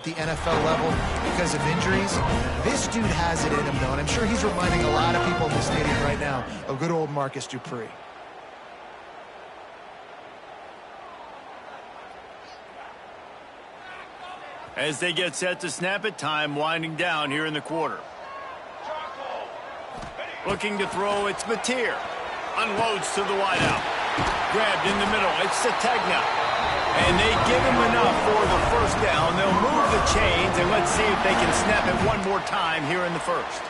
the NFL level because of injuries. This dude has it in him, though, and I'm sure he's reminding a lot of people in the stadium right now of good old Marcus Dupree. As they get set to snap it, time winding down here in the quarter. Looking to throw, it's Mateer. Unloads to the wideout. Grabbed in the middle, it's Sategna. And they give him enough for the first down. They'll move the chains, and let's see if they can snap it one more time here in the first.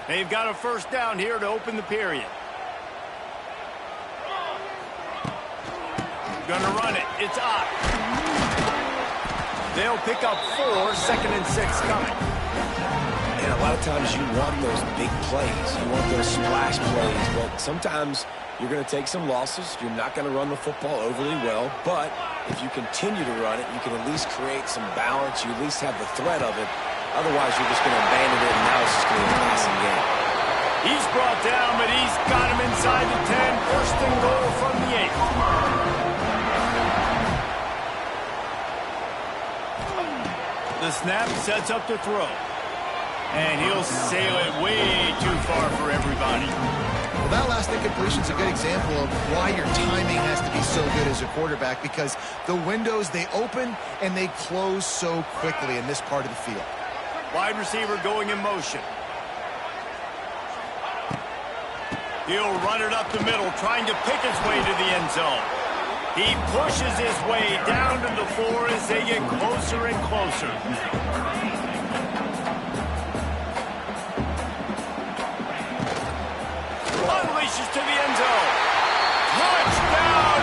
They've got a first down here to open the period. Gonna run it. It's up. They'll pick up 4, 2nd and 6 coming. And a lot of times you want those big plays. You want those splash plays. But sometimes you're going to take some losses. You're not going to run the football overly well. But if you continue to run it, you can at least create some balance. You at least have the threat of it. Otherwise, you're just going to abandon it, and now it's just going to be a passing game. He's brought down, but he's got him inside the 10. First and goal from the 8. The snap sets up to throw. And he'll sail it way too far for everybody. Well, that last incompletion is a good example of why your timing has to be so good as a quarterback, because the windows, they open and they close so quickly in this part of the field. Wide receiver going in motion. He'll run it up the middle, trying to pick his way to the end zone. He pushes his way down to the 4 as they get closer and closer. Unleashes to the end zone. Touchdown,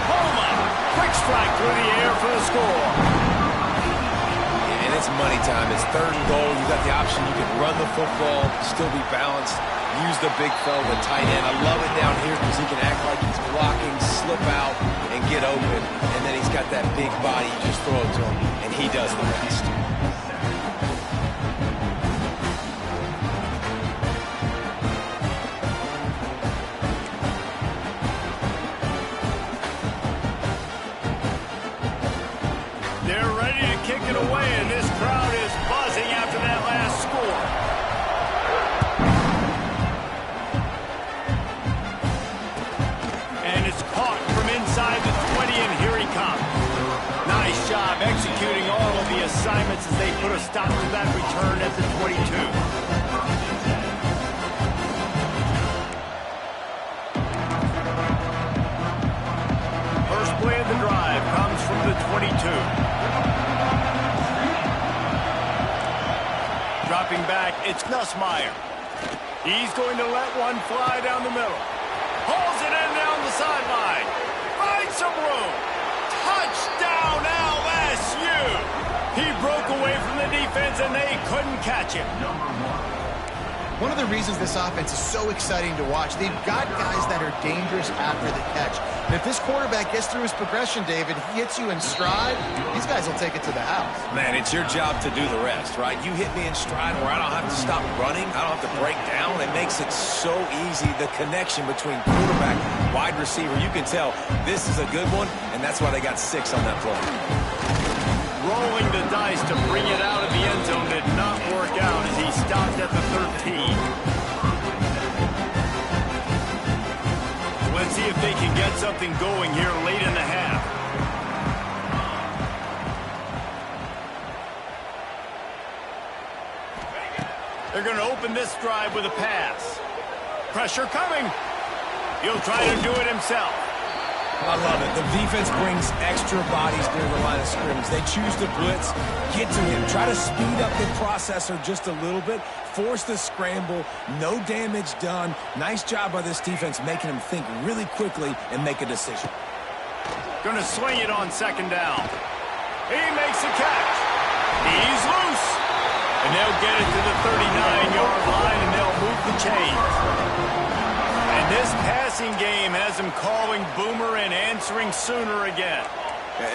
Oklahoma! Quick strike through the air for the score. And it's money time. It's 3rd and goal. You got the option. You can run the football, still be balanced, use the big fella, the tight end. I love it down here because he can act like he's blocking, slip out, and get open. And then he's got that big body. You just throw it to him, and he does the rest. Away, and this crowd is buzzing after that last score. And it's caught from inside the 20, and here he comes. Nice job executing all of the assignments as they put a stop to that return at the 22. First play of the drive comes from the 22. Dropping back, it's Nussmeier. He's going to let one fly down the middle. Hauls it in down the sideline. Finds some room. Touchdown, LSU! He broke away from the defense, and they couldn't catch him. One of the reasons this offense is so exciting to watch, they've got guys that are dangerous after the catch. And if this quarterback gets through his progression, David, he hits you in stride, these guys will take it to the house. Man, it's your job to do the rest, right? You hit me in stride where I don't have to stop running. I don't have to break down. It makes it so easy, the connection between quarterback, wide receiver. You can tell this is a good one, and that's why they got 6 on that play. Rolling the dice to bring it out of the end zone did not work out as he stopped at the 13. Let's see if they can get something going here late in the half. They're going to open this drive with a pass. Pressure coming. He'll try to do it himself. I love it. The defense brings extra bodies near the line of scrimmage. They choose to blitz, get to him, try to speed up the processor just a little bit, force the scramble, no damage done. Nice job by this defense making him think really quickly and make a decision. Going to swing it on 2nd down. He makes a catch. He's loose. And they'll get it to the 39-yard line, and they'll move the chains. And this passing game has them calling Boomer and answering Sooner again.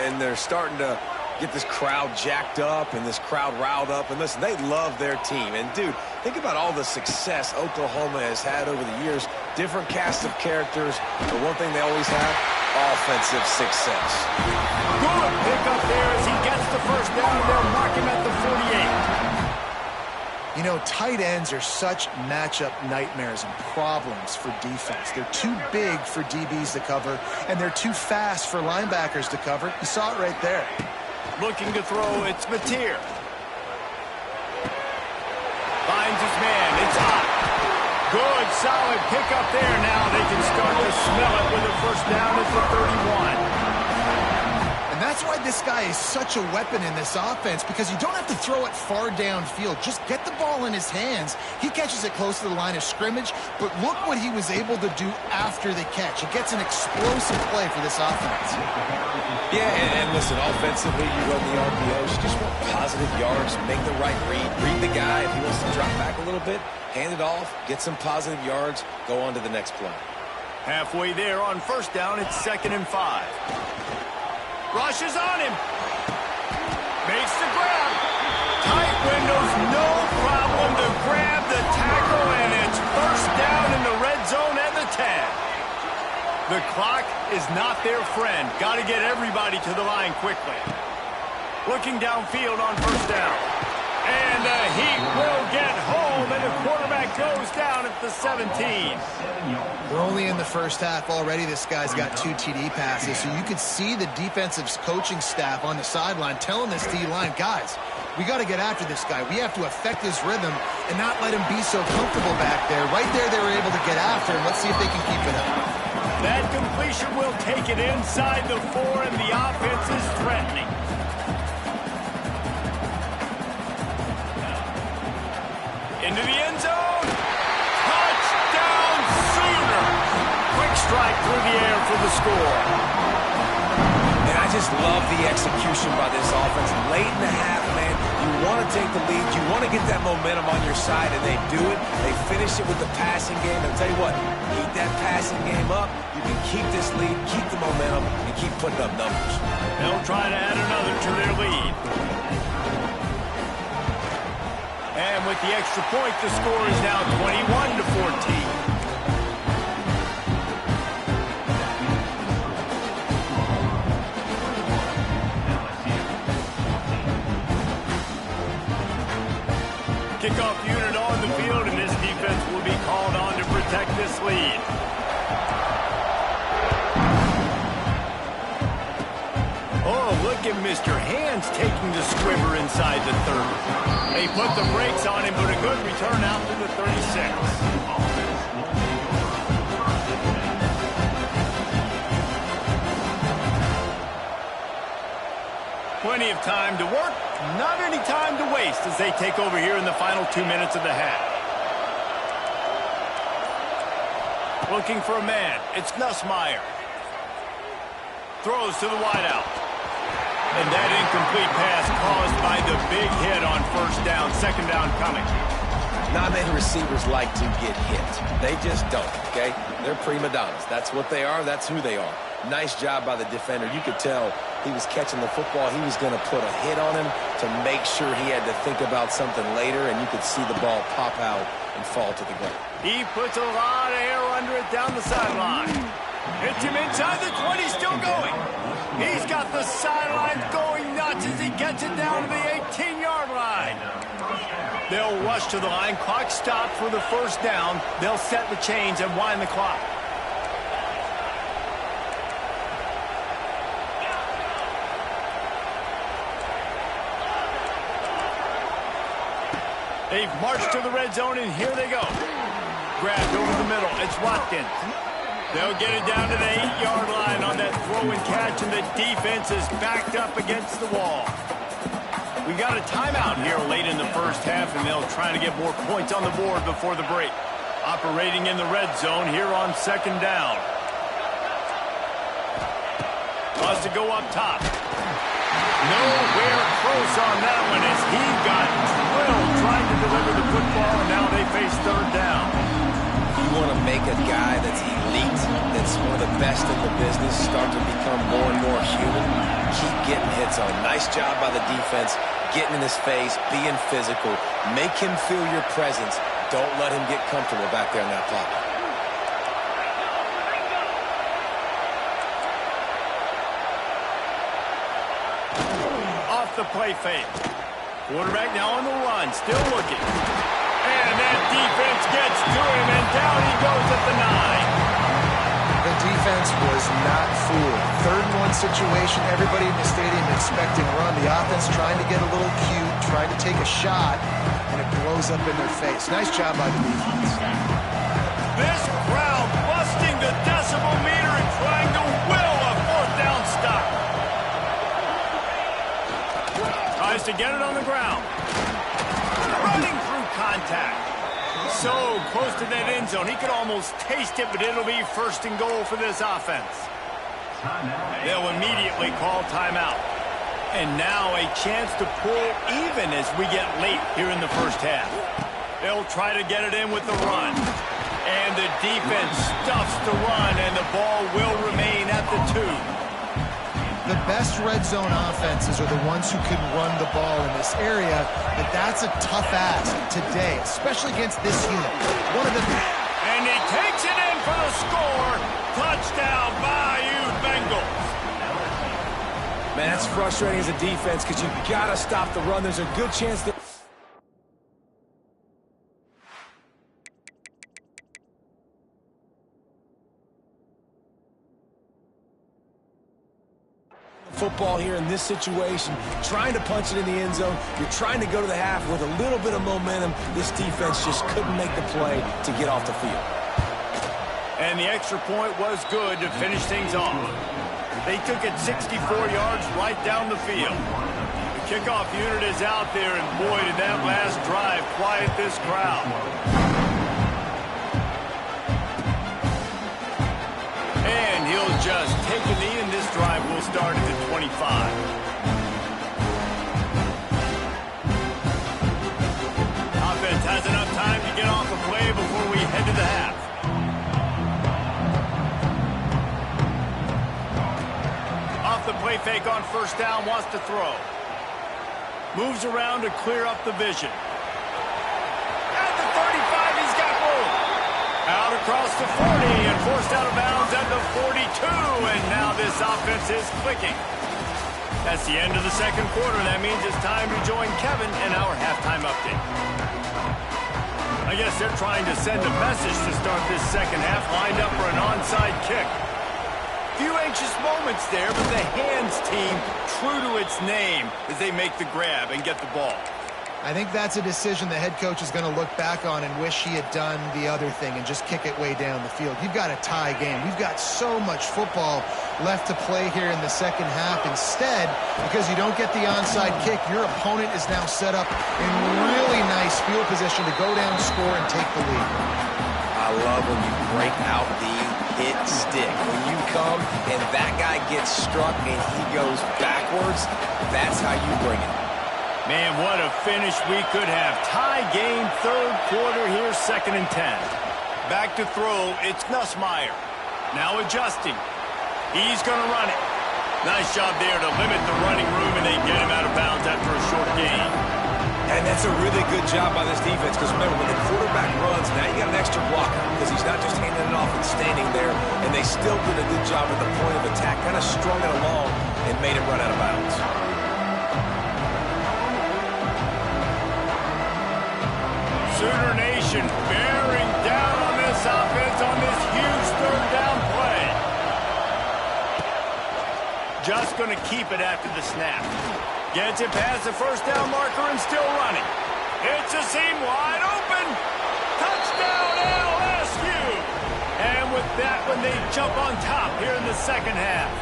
And they're starting to get this crowd jacked up and this crowd riled up. And listen, they love their team. And, dude, think about all the success Oklahoma has had over the years. Different cast of characters. But one thing they always have, offensive success. Good pick up there as he gets the first down. They'll mark him at the 48. You know, tight ends are such matchup nightmares and problems for defense. They're too big for DBs to cover, and they're too fast for linebackers to cover. You saw it right there. Looking to throw, it's Mateer. Finds his man, it's hot. Good, solid pickup there. Now they can start to smell it with a first down at the 31. And that's why this guy is such a weapon in this offense, because you don't have to throw it far downfield. Just get the ball in his hands. He catches it close to the line of scrimmage, but look what he was able to do after the catch. It gets an explosive play for this offense. Yeah, and listen, offensively, you run the RPOs. You just want positive yards, make the right read the guy. If he wants to drop back a little bit, hand it off, get some positive yards, go on to the next play. Halfway there on first down, it's 2nd and 5. Rushes on him. Makes the grab. Tight windows, no problem to grab the tackle, and it's first down in the red zone at the 10. The clock is not their friend. Got to get everybody to the line quickly. Looking downfield on first down. And the Heat will get home, and the quarterback goes down at the 17. We're only in the first half already. This guy's got 2 TD passes, so you could see the defensive coaching staff on the sideline telling this D-line, guys, we got to get after this guy. We have to affect his rhythm and not let him be so comfortable back there. Right there, they were able to get after him. Let's see if they can keep it up. That completion will take it inside the 4, and the offense is threatening. Into the end zone. Touchdown, Sooner. Quick strike through the air for the score. And I just love the execution by this offense. Late in the half, man, you want to take the lead. You want to get that momentum on your side, and they do it. They finish it with the passing game. I'll tell you what, keep that passing game up. You can keep this lead, keep the momentum, and keep putting up numbers. They'll try to add another to their lead. And with the extra point, the score is now 21-14. Kickoff unit on the field, and this defense will be called on to protect this lead. Oh, look at Mr. Hands taking the squibber inside the 30. They put the brakes on him, but a good return out to the 36. Plenty of time to work, not any time to waste as they take over here in the final 2 minutes of the half. Looking for a man, it's Nussmeier. Throws to the wideout. And that incomplete pass caused by the big hit on first down, 2nd down coming. Not many receivers like to get hit. They just don't, okay? They're prima donnas. That's what they are. That's who they are. Nice job by the defender. You could tell he was catching the football. He was going to put a hit on him to make sure he had to think about something later, and you could see the ball pop out and fall to the ground. He puts a lot of air under it down the sideline. Hits him inside the 20, still going. He's got the sidelines going nuts as he gets it down to the 18-yard line. They'll rush to the line. Clock stopped for the first down. They'll set the chains and wind the clock. They've marched to the red zone, and here they go. Grabbed over the middle. It's Watkins. They'll get it down to the 8-yard line on that throw and catch, and the defense is backed up against the wall. We got a timeout here late in the first half, and they'll try to get more points on the board before the break. Operating in the red zone here on 2nd down. Wants to go up top. Nowhere close on that one as he got drilled best in the business start to become more and more human, keep getting hits on. Nice job by the defense, getting in his face, being physical. Make him feel your presence. Don't let him get comfortable back there in that pocket. Off the play fake. Quarterback now on the run, still looking. And that defense gets to him, and down he goes at the 9. The defense was not fooled. 3rd-and-1 situation, everybody in the stadium expecting a run. The offense trying to get a little cute, trying to take a shot, and it blows up in their face. Nice job by the defense. This crowd busting the decibel meter and trying to will a 4th down stop. Tries to get it on the ground. Running through contact. So close to that end zone. He could almost taste it, but it'll be 1st and goal for this offense. They'll immediately call timeout. And now a chance to pull even as we get late here in the 1st half. They'll try to get it in with the run. And the defense stuffs the run, and the ball will remain at the 2. The best red zone offenses are the ones who can run the ball in this area, but that's a tough ask today, especially against this unit. One of the... And he takes it in for the score. Touchdown, Bayou Bengals. Man, that's frustrating as a defense because you've got to stop the run. There's a good chance that... football here in this situation, trying to punch it in the end zone. You're trying to go to the half with a little bit of momentum. This defense just couldn't make the play to get off the field. And the extra point was good to finish things off. They took it 64 yards right down the field. The kickoff unit is out there, and boy, did that last drive quiet this crowd. And he'll just take a knee, and this drive will start at the 25. Offense has enough time to get off the play before we head to the half. Off the play fake on 1st down, wants to throw. Moves around to clear up the vision. At the 35, he's got room. Out across the 40 and forced out of bounds at the 42, and now this offense is clicking. That's the end of the 2nd quarter. That means it's time to join Kevin in our halftime update. I guess they're trying to send a message to start this 2nd half, lined up for an onside kick. Few anxious moments there, but the hands team true to its name as they make the grab and get the ball. I think that's a decision the head coach is going to look back on and wish he had done the other thing and just kick it way down the field. You've got a tie game. We've got so much football left to play here in the 2nd half. Instead, because you don't get the onside kick, your opponent is now set up in really nice field position to go down, score, and take the lead. I love when you break out the hit stick. When you come and that guy gets struck and he goes backwards, that's how you bring it. Man, what a finish we could have. Tie game, 3rd quarter here, 2nd and 10. Back to throw, it's Nussmeier. Now adjusting. He's going to run it. Nice job there to limit the running room, and they get him out of bounds after a short gain. And that's a really good job by this defense, because remember, when the quarterback runs, now you got an extra blocker, because he's not just handing it off and standing there, and they still did a good job at the point of attack, kind of strung it along and made it run out of bounds. Sooner Nation bearing down on this offense on this huge 3rd down play. Just going to keep it after the snap. Gets it past the 1st down marker and still running. It's a seam wide open. Touchdown LSU. And with that one, they jump on top here in the 2nd half.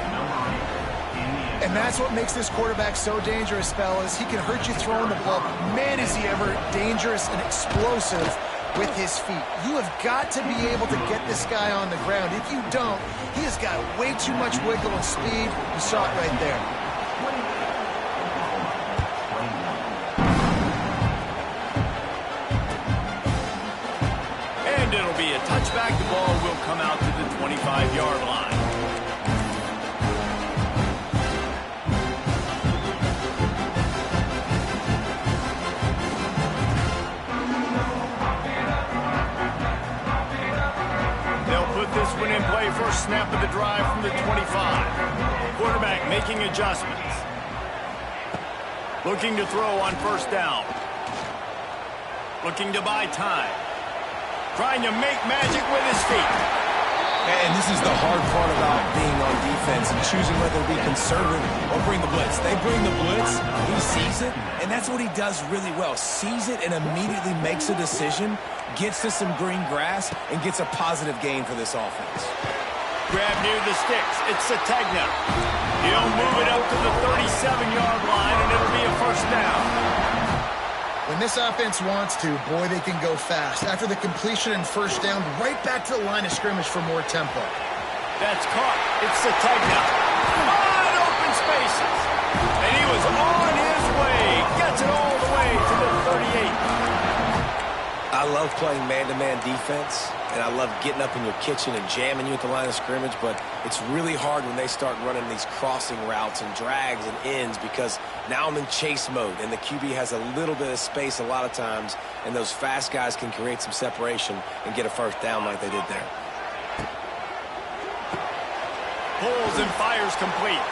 And that's what makes this quarterback so dangerous, fellas. He can hurt you throwing the ball. Man, is he ever dangerous and explosive with his feet. You have got to be able to get this guy on the ground. If you don't, he has got way too much wiggle and speed. You saw it right there. And it'll be a touchback. The ball will come out to the 25-yard line. in play first snap of the drive from the 25. Quarterback making adjustments. Looking to throw on first down. Looking to buy time. Trying to make magic with his feet. And this is the hard part about being on defense and choosing whether to be conservative or bring the blitz. They bring the blitz, he sees it, and that's what he does really well. Sees it and immediately makes a decision, gets to some green grass, and gets a positive gain for this offense. Grab near the sticks. It's Sategna. He'll move it up to the 37-yard line, and it'll be a first down. When this offense wants to, boy, they can go fast. After the completion and first down, right back to the line of scrimmage for more tempo. That's caught. It's Sategna. Wide open spaces. And he was on his way. Gets it all the way to the 38. I love playing man-to-man defense, and I love getting up in your kitchen and jamming you at the line of scrimmage, but it's really hard when they start running these crossing routes and drags and ends because now I'm in chase mode, and the QB has a little bit of space a lot of times, and those fast guys can create some separation and get a first down like they did there. Pulls and fires complete.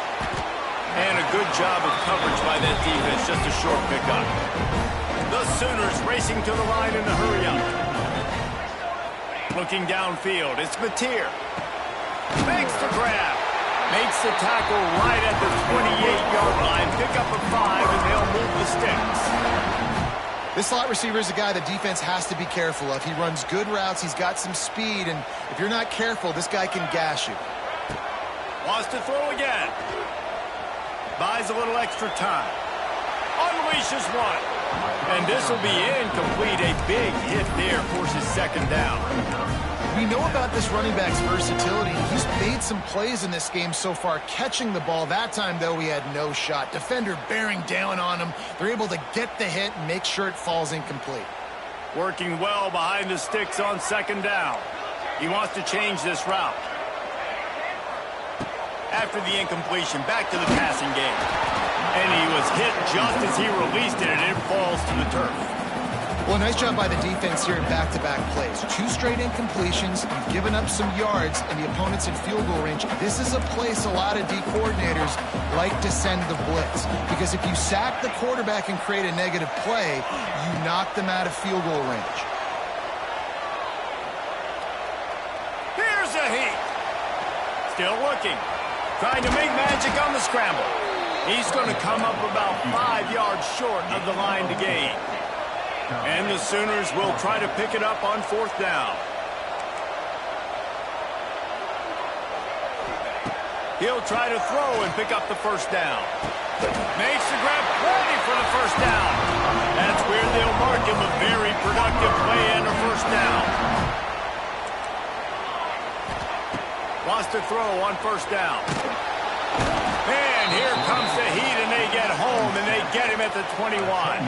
And a good job of coverage by that defense, just a short pickup. The Sooners racing to the line in a hurry-up. Looking downfield, it's Mateer. Makes the grab. Makes the tackle right at the 28-yard line. Pick up a 5, and they'll move the sticks. This slot receiver is a guy the defense has to be careful of. He runs good routes. He's got some speed, and if you're not careful, this guy can gash you. Wants to throw again. Buys a little extra time. Unleashes one. And this will be incomplete. A big hit there, forces second down. We know about this running back's versatility. He's made some plays in this game so far, catching the ball. That time, though, he had no shot. Defender bearing down on him. They're able to get the hit and make sure it falls incomplete. Working well behind the sticks on second down. He wants to change this route. After the incompletion, back to the passing game. And he was hit just as he released it, and it falls to the turf. Well, nice job by the defense here in back-to-back plays. 2 straight incompletions, you've given up some yards, and the opponent's in field goal range. This is a place a lot of D coordinators like to send the blitz. Because if you sack the quarterback and create a negative play, you knock them out of field goal range. Here's a heat. Still looking. Trying to make magic on the scramble. He's going to come up about 5 yards short of the line to gain. And the Sooners will try to pick it up on fourth down. He'll try to throw and pick up the first down. Makes the grab, ready for the first down. That's where they'll mark him a very productive play and a first down. Wants to throw on first down. And here comes the heat, and they get home, and they get him at the 21.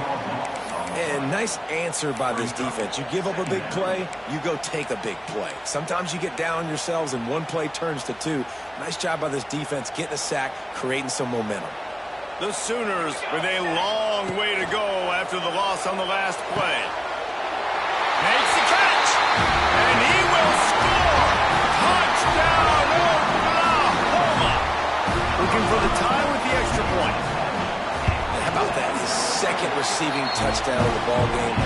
And nice answer by this defense. You give up a big play, you go take a big play. Sometimes you get down on yourselves, and one play turns to 2. Nice job by this defense getting a sack, creating some momentum. The Sooners with a long way to go after the loss on the last play. Makes the catch, and he will score. Touchdown, Oklahoma. Looking for the tie with the extra point. And how about that? His second receiving touchdown of the ball game.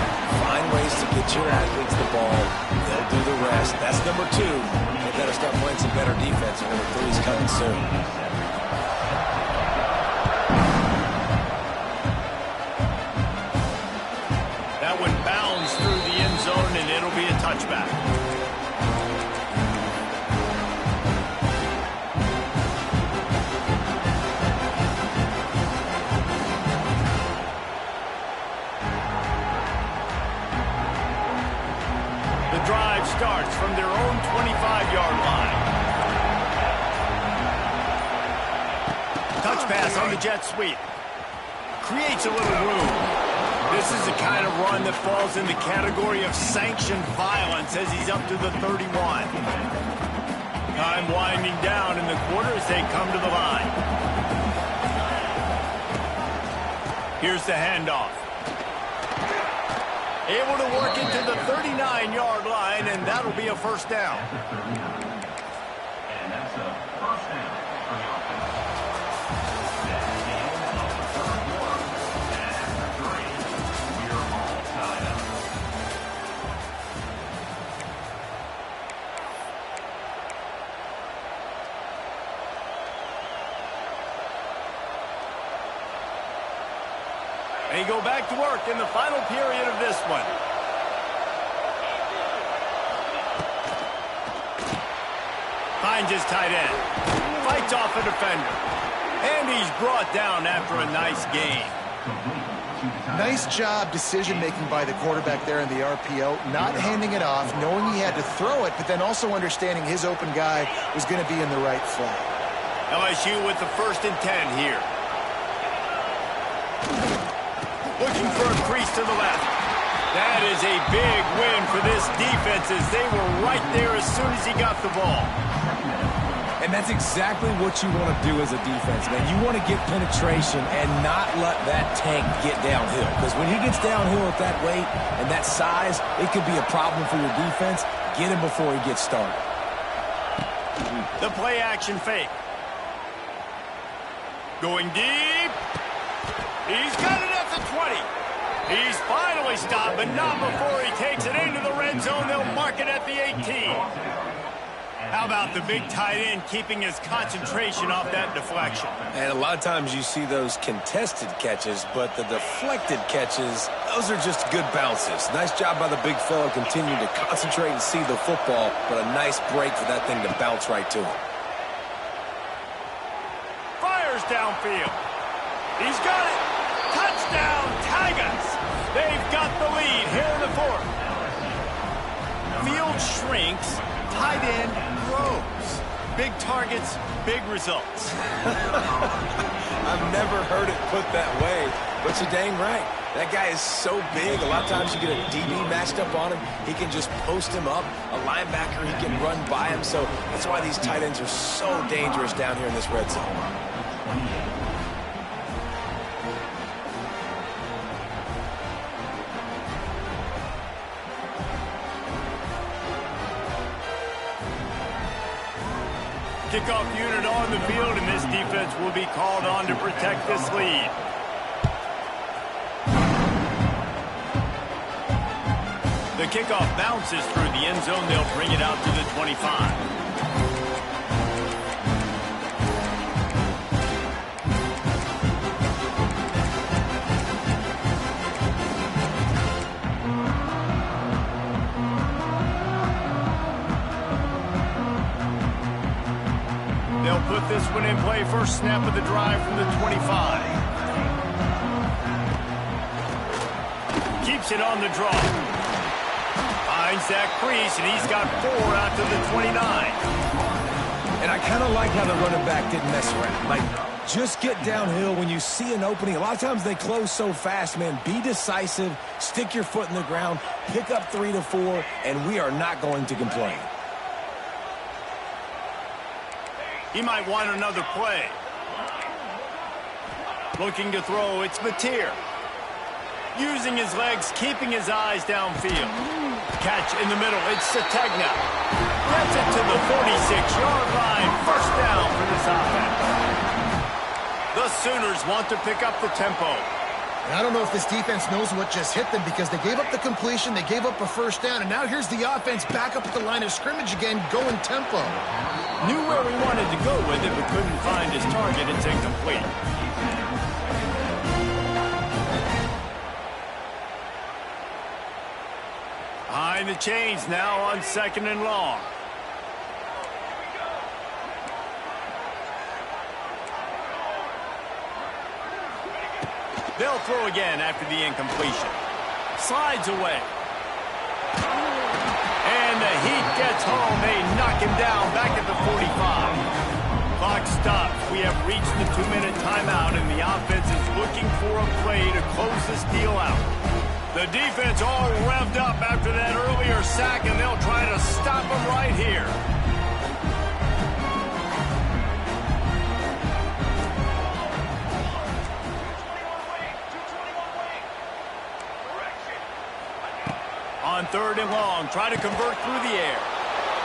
Find ways to get your athletes the ball. They'll do the rest. That's number 2. They better start playing some better defense, and number 3 is coming soon. That one bounds through the end zone, and it'll be a touchback. The drive starts from their own 25-yard line. Touch pass on the jet sweep. Creates a little room. This is the kind of run that falls in the category of sanctioned violence as he's up to the 31. Time winding down in the quarter as they come to the line. Here's the handoff. Able to work into the 39-yard line, and that'll be a first down. They go back to work in the final period of this one. Finds his tight end. Fights off a defender. And he's brought down after a nice gain. Nice job decision-making by the quarterback there in the RPO, not handing it off, knowing he had to throw it, but then also understanding his open guy was going to be in the right flat. LSU with the 1st and 10 here. Looking for a crease to the left. That is a big win for this defense as they were right there as soon as he got the ball. And that's exactly what you want to do as a defense, man. You want to get penetration and not let that tank get downhill. Because when he gets downhill at that weight and that size, it could be a problem for your defense. Get him before he gets started. The play action fake. Going deep. He's got it at the 20. He's finally stopped, but not before he takes it into the red zone. They'll mark it at the 18. How about the big tight end keeping his concentration off that deflection? And a lot of times you see those contested catches, but the deflected catches, those are just good bounces. Nice job by the big fella, continuing to concentrate and see the football, but a nice break for that thing to bounce right to him. Fires downfield. He's got it. Touchdown, Tigers. They've got the lead here in the 4th. Field shrinks. Tight end grows. Big targets, big results. I've never heard it put that way, but you're dang right. That guy is so big. A lot of times you get a DB matched up on him. He can just post him up. A linebacker, he can run by him. So that's why these tight ends are so dangerous down here in this red zone. Kickoff unit on the field, and this defense will be called on to protect this lead. The kickoff bounces through the end zone. They'll bring it out to the 25. They'll put this one in play. First snap of the drive from the 25. Keeps it on the draw. Finds that crease, and he's got 4 out to the 29. And I kind of like how the running back didn't mess around. Like, just get downhill when you see an opening. A lot of times they close so fast, man. Be decisive. Stick your foot in the ground. Pick up 3 to 4, and we are not going to complain. He might want another play. Looking to throw, it's Mateer. Using his legs, keeping his eyes downfield. Catch in the middle, it's Sategna. Gets it to the 46-yard line. First down for this offense. The Sooners want to pick up the tempo. And I don't know if this defense knows what just hit them because they gave up the completion, they gave up a first down, and now here's the offense back up at the line of scrimmage again, going tempo. Knew where he wanted to go with it, but couldn't find his target. It's incomplete. Behind the chains now on 2nd and long. They'll throw again after the incompletion. Slides away. And the heat gets home. They knock him down back at the 45. Clock stops. We have reached the 2-minute timeout, and the offense is looking for a play to close this deal out. The defense all revved up after that earlier sack, and they'll try to stop him right here. On 3rd and long, try to convert through the air.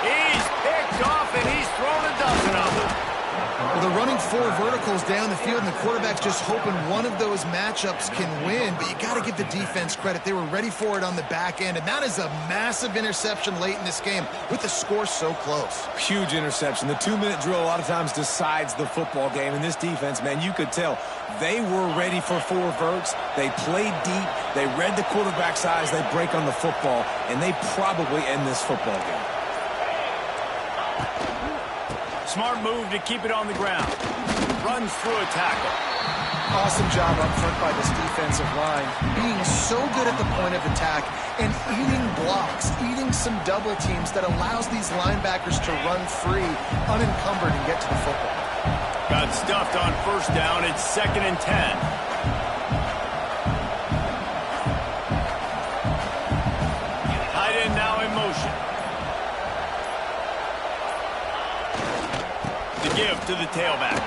He's picked off, and he's thrown a dozen of them. Well, they're running 4 verticals down the field, and the quarterback's just hoping one of those matchups can win. But you got to give the defense credit. They were ready for it on the back end, and that is a massive interception late in this game with the score so close. Huge interception. The 2-minute drill a lot of times decides the football game. And this defense, man, you could tell they were ready for 4 verts. They played deep. They read the quarterback's eyes. They break on the football, and they probably end this football game. Smart move to keep it on the ground. Runs through a tackle. Awesome job up front by this defensive line. Being so good at the point of attack and eating blocks, eating some double teams that allows these linebackers to run free, unencumbered, and get to the football. Got stuffed on first down. It's 2nd and 10. Tight end now in motion. The give to the tailback.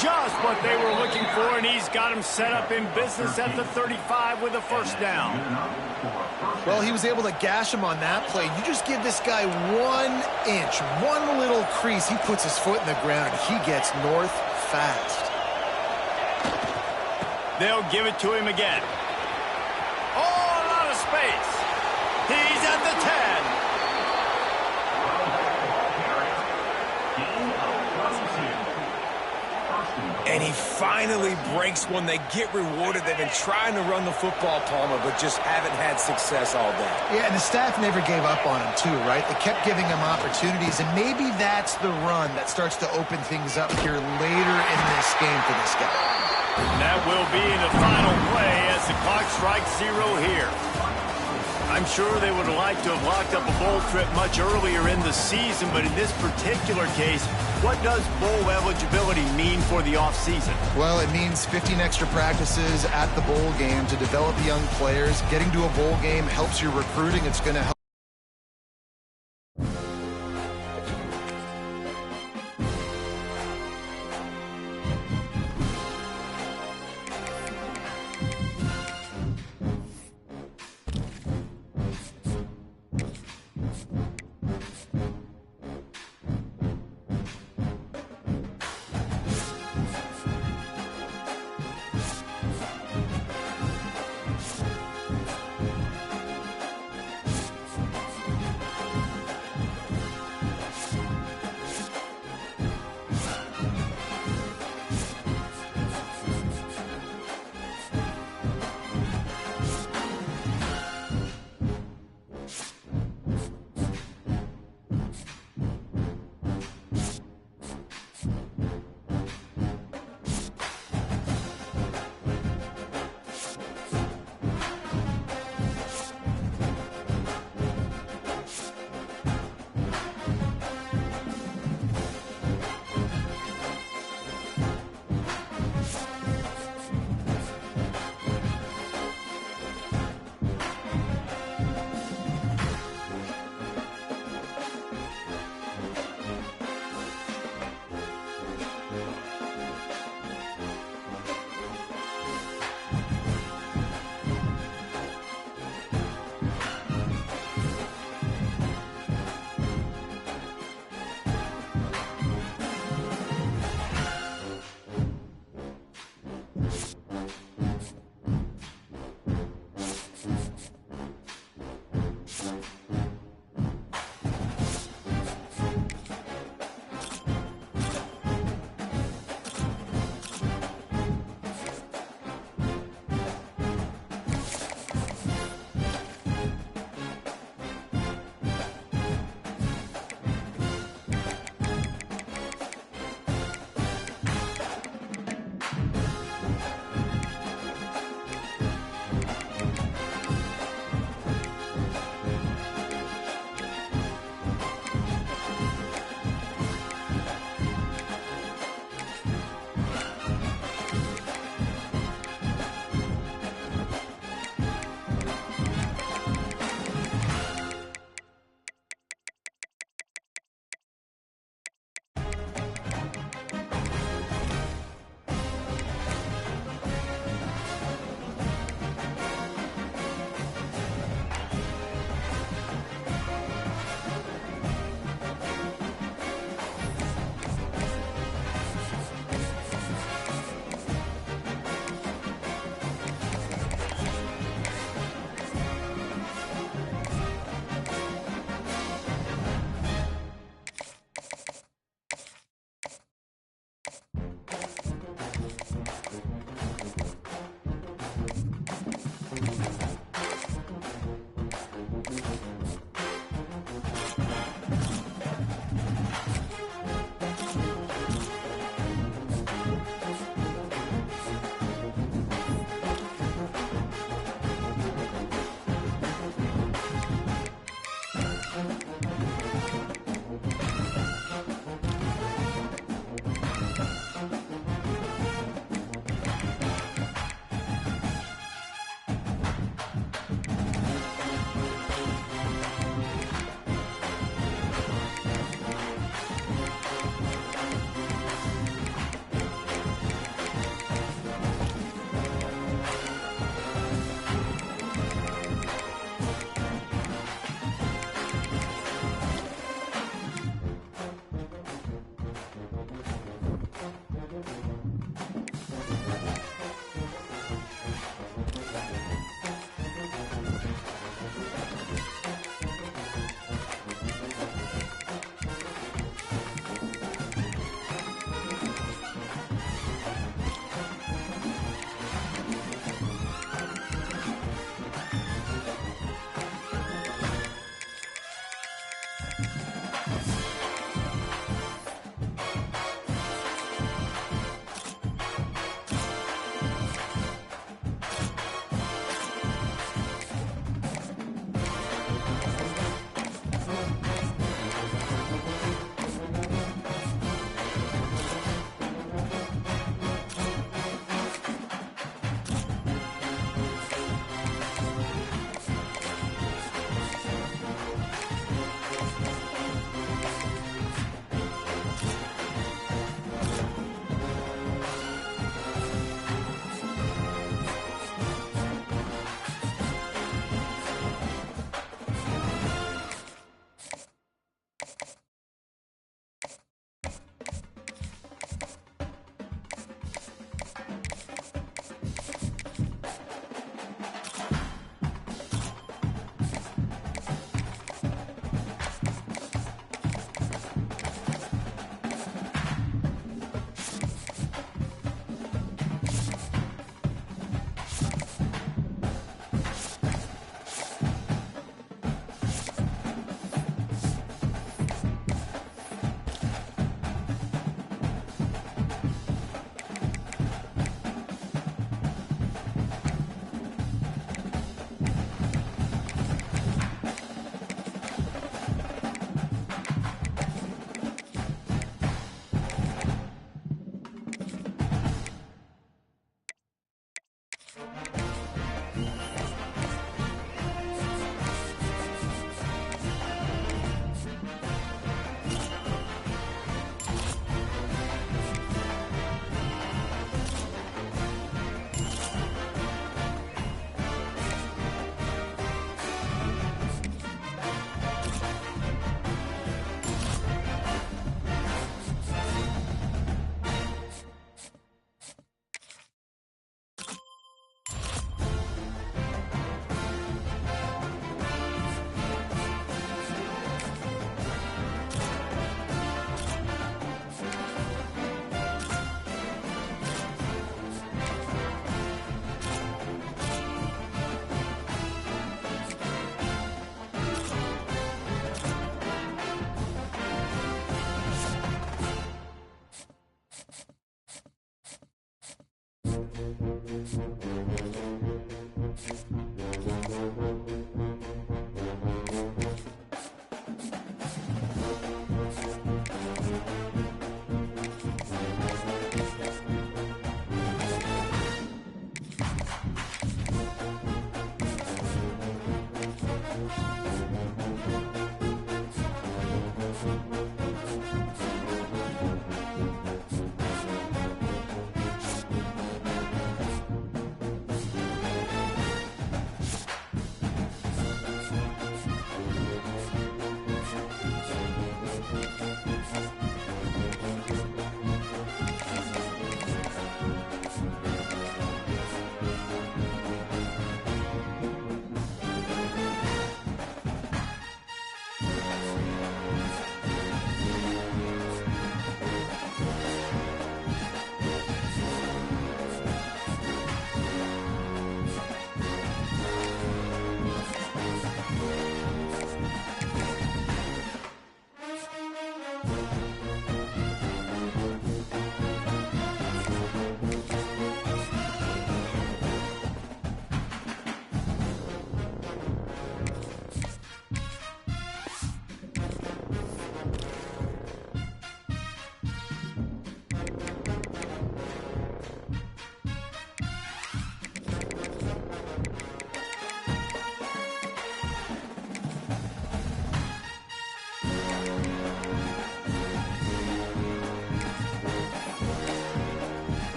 Just what they were looking for, and he's got him set up in business at the 35 with a first down. Well, he was able to gash him on that play. You just give this guy 1 inch, one little crease, he puts his foot in the ground. He gets north fast. They'll give it to him again. Oh, a lot of space. He's at the 10. And he finally breaks one. They get rewarded. They've been trying to run the football, Palmer, but just haven't had success all day. Yeah, and the staff never gave up on him, too, right? They kept giving him opportunities, and maybe that's the run that starts to open things up here later in this game for this guy. That will be the final play as the clock strikes 0 here. I'm sure they would have liked to have locked up a bowl trip much earlier in the season, but in this particular case, what does bowl eligibility mean for the offseason? Well, it means 15 extra practices at the bowl game to develop young players. Getting to a bowl game helps your recruiting. It's going to help